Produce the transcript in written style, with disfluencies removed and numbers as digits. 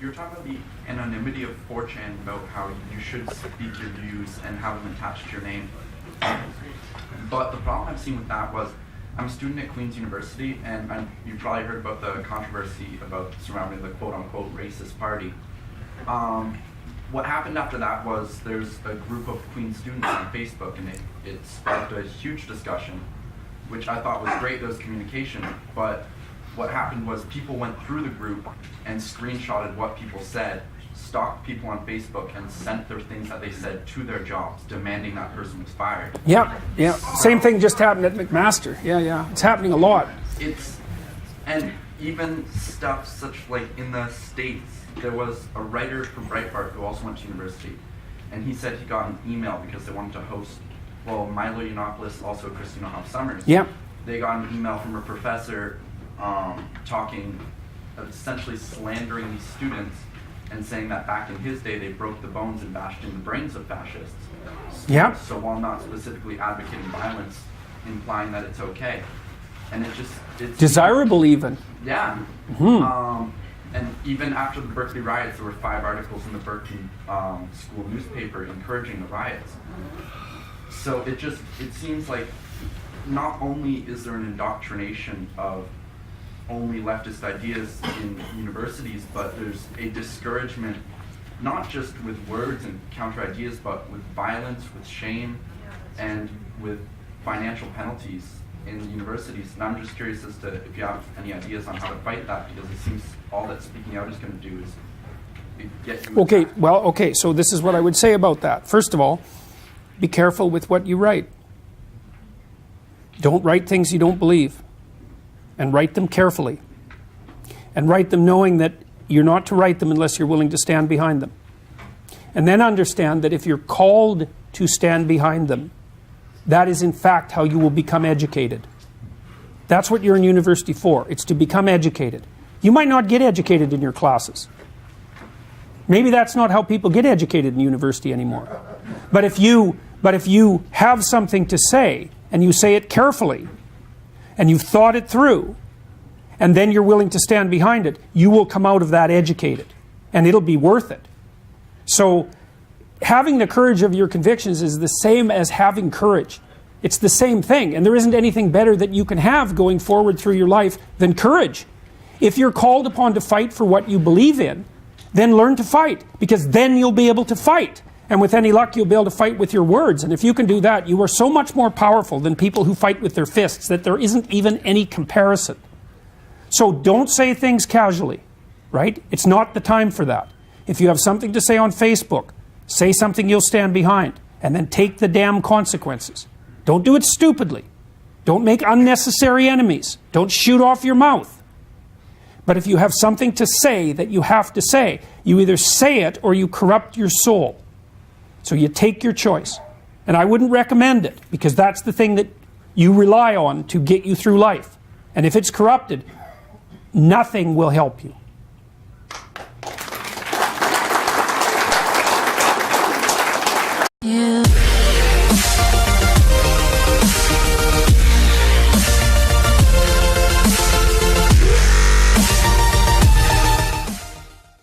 you're talking about the anonymity of 4chan, about how you should speak your views and have them attached to your name. But the problem I've seen with that was, I'm a student at Queen's University, and you probably heard about the controversy about surrounding the quote-unquote racist party. What happened after that was there's a group of Queen's students on Facebook, and it sparked a huge discussion, which I thought was great. There was communication, but what happened was people went through the group and screenshotted what people said, stalked people on Facebook, and sent their things that they said to their jobs, demanding that person was fired. Yeah, yeah. Same thing just happened at McMaster. Yeah, yeah. It's happening a lot. And even stuff such like in the States, there was a writer from Breitbart who also went to university, and he said he got an email because they wanted to host, well, Milo Yiannopoulos, also Christina Hoff Sommers. Yeah. They got an email from a professor talking, essentially slandering these students and saying that back in his day they broke the bones and bashed in the brains of fascists. Yeah. So while not specifically advocating violence, implying that it's okay. And it's desirable even. Yeah. Mm-hmm. And even after the Berkeley riots, there were 5 articles in the Berkeley school newspaper encouraging the riots. So it seems like not only is there an indoctrination of only leftist ideas in universities, but there's a discouragement, not just with words and counter ideas, but with violence, with shame, and with financial penalties in the universities. And I'm just curious as to if you have any ideas on how to fight that, because it seems all that speaking out is going to do is get you. Okay, well, okay, so this is what I would say about that. First of all, be careful with what you write. Don't write things you don't believe. And write them carefully. And write them knowing that you're not to write them unless you're willing to stand behind them. And then understand that if you're called to stand behind them, that is in fact how you will become educated. That's what you're in university for. It's to become educated. You might not get educated in your classes. Maybe that's not how people get educated in university anymore. But if you have something to say, and you say it carefully, and you've thought it through, and then you're willing to stand behind it, you will come out of that educated, and it'll be worth it. So having the courage of your convictions is the same as having courage. It's the same thing, and there isn't anything better that you can have going forward through your life than courage. If you're called upon to fight for what you believe in, then learn to fight, because then you'll be able to fight. And with any luck, you'll be able to fight with your words. And if you can do that, you are so much more powerful than people who fight with their fists that there isn't even any comparison. So don't say things casually, right? It's not the time for that. If you have something to say on Facebook, say something you'll stand behind, and then take the damn consequences. Don't do it stupidly. Don't make unnecessary enemies. Don't shoot off your mouth. But if you have something to say that you have to say, you either say it or you corrupt your soul. So you take your choice. And I wouldn't recommend it, because that's the thing that you rely on to get you through life. And if it's corrupted, nothing will help you.